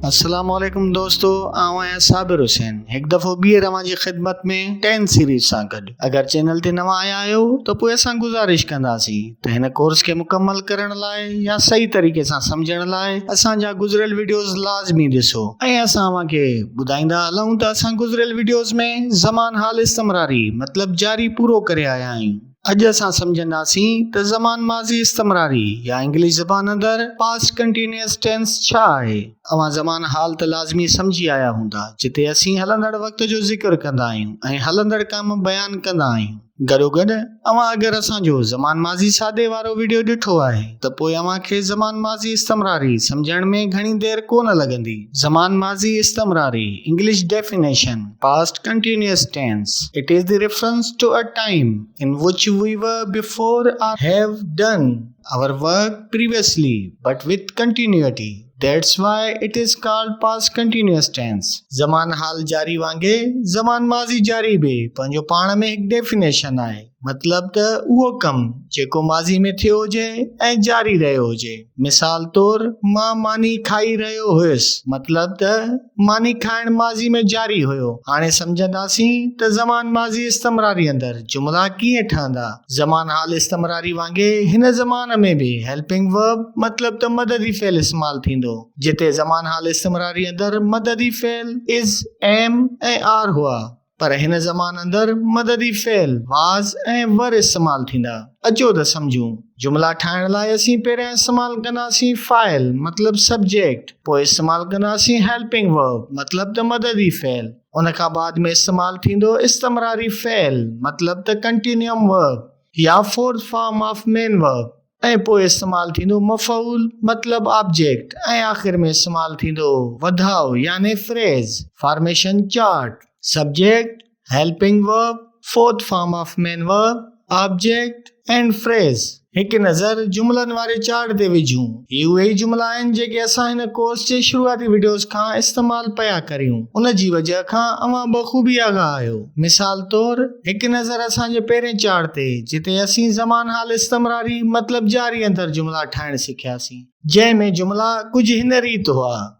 अस्सलामुअलैकुम दोस्तों, आऊं आहियां साबिर हुसैन हिकु दफ़ो ॿीहर अवां जी ख़िदमत में 10 सीरीज़ सां गॾु। अगरि चैनल ते नवां आया आहियो त पोइ असां गुज़ारिश कंदासीं त हिन कोर्स खे मुकमल करण लाइ या सही तरीक़े सां सम्झण लाइ असांजा गुज़िरियल वीडियोज़ लाज़मी ॾिसो ऐं असां अवां खे ॿुधाईंदा हलूं त असां गुज़िरियल वीडियोज़ में ज़मान हाल इस्तमरारी मतिलबु जारी पूरो करे आया आहियूं। अॼु असां सम्झंदासीं त ज़मान माज़ी इस्तमरारी या इंग्लिश ज़बान अंदरि पास्ट कंटिन्यूअस टेंस छा आहे। अवां ज़मान हाल त लाज़मी सम्झी आया हूंदा, जिते असीं हलंदड़ वक़्त जो ज़िक्र कंदा आहियूं ऐं हलंदड़ कम बयान कंदा आहियूं। गॾोगॾु अवां अगरि असांजो ज़मान माज़ी सादे वारो वीडियो ॾिठो आहे त पोइ अवां खे ज़मान माज़ी इस्तमरारी सम्झण में घणी देरि कोन लॻंदी। ज़मान माज़ी इस्तमरारी English definition: past continuous tense. It is the reference to a time in which we were before or have done our work previously but with continuity. That's why it is called past continuous tense. ज़मान हाल जारी वांगे ज़मान माज़ी जारी भी पंहिंजो पाण में हिकु definition आहे। मतलब त उहो कम जेको माज़ी में थियो हुजे ऐं जारी रहियो हुजे। मिसाल तौर मां मानी खाई रहियो हुयुसि, मतलब त मानी खाइण माज़ी में जारी हुयो। हाणे सम्झंदासीं त ज़मान माज़ी इस्तमरारी अंदरि जुमला कीअं ठहंदा। ज़मान हाल इस्तमरारी वांगे हिन ज़मान में भी हेल्पिंग वर्ब मतलब त मददी फेल इस्तेमाल थींदो, जिते ज़मान हाल इस्तमरारी अंदरि मददी फेल इज, एम ऐं आर हुआ, पर हिन ज़मान अंदरि मददी फेल वाज़ ऐं वर इस्तेमाल थींदा। अचो त समझूं। जुमला ठाहिण लाइ असीं पहिरियां इस्तेमाल कंदासीं फाइल मतलब सब्जेक्ट, पोइ इस्तेमाल कंदासीं हेल्पिंग वर्ब मतलब त मददी फेल, उन खां बाद में इस्तेमाल थींदो इस्तमरारी फेल मतलब त कंटिन्यूअम वर्ब या fourth form of main verb, ऐं पोइ इस्तेमाल थींदो मफ़ऊल मतलब ऑब्जेक्ट, ऐं आख़िर में इस्तेमाल थींदो वधाउ यानी phrase. Formation chart: subject, helping verb, fourth form of main verb, object and phrase. हिकु नज़र जुमलनि वारे चार्ट ते विझूं। ये उहे जुमला आहिनि जेके असां हिन कोर्स जे शुरूआती वीडियोज़ खां इस्तेमाल पिया करियूं। उन जी वजह खां अवां बख़ूबी आगाह आहियो। मिसाल तौर हिकु नज़र असांजे पहिरें चार्ट ते, जिते असीं ज़मान हाल इस्तमरारी मतलब जारी अंदरि जुमला ठाहिण सिखियासीं, जंहिं में जुमला कुझु हिन रीति हुआ।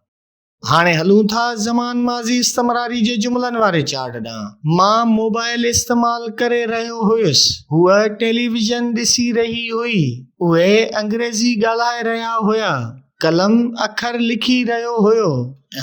हाणे हलूं था ज़मान माज़ी इस्तमरारी जे जुमलनि वारे चार्ट ॾांहुं। मां मोबाइल इस्तेमाल करे रहियो हुयुसि, हूअ टेलीविज़न ॾिसी रही हुई, उहे अंग्रेज़ी ॻाल्हाए रहिया हुया, कलम अखर लिखी रहियो हुयो।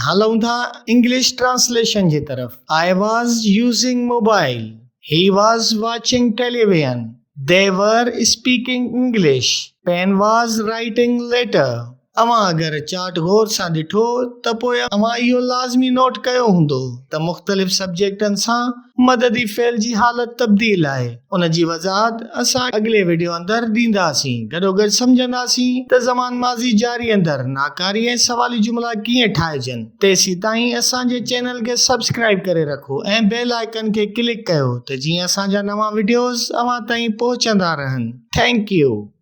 हलूं था इंग्लिश ट्रांसलेशन जी तरफ़। I was using mobile. He was watching television. They were speaking English. Pen was writing letter. अवां अगरि चार्ट गौर सां ॾिठो त पोइ अवां इहो लाज़मी नोट कयो हूंदो त मुख़्तलिफ़ सब्जेक्टनि सां मददी फेल जी हालत तब्दील आहे। उन जी वज़ाहत असां अॻिले वीडियो अंदरि ॾींदासीं। गॾोगॾु सम्झंदासीं त ज़मान माज़ी जारी अंदरि नाकारी ऐं सवाली जुमला कीअं ठाहिजनि। तेसीं ताईं असांजे चैनल खे सब्सक्राइब करे रखो ऐं बेल आइकन खे क्लिक कयो त जीअं असांजा नवां वीडियोज़ अवां ताईं पहुचंदा रहनि। Thank U.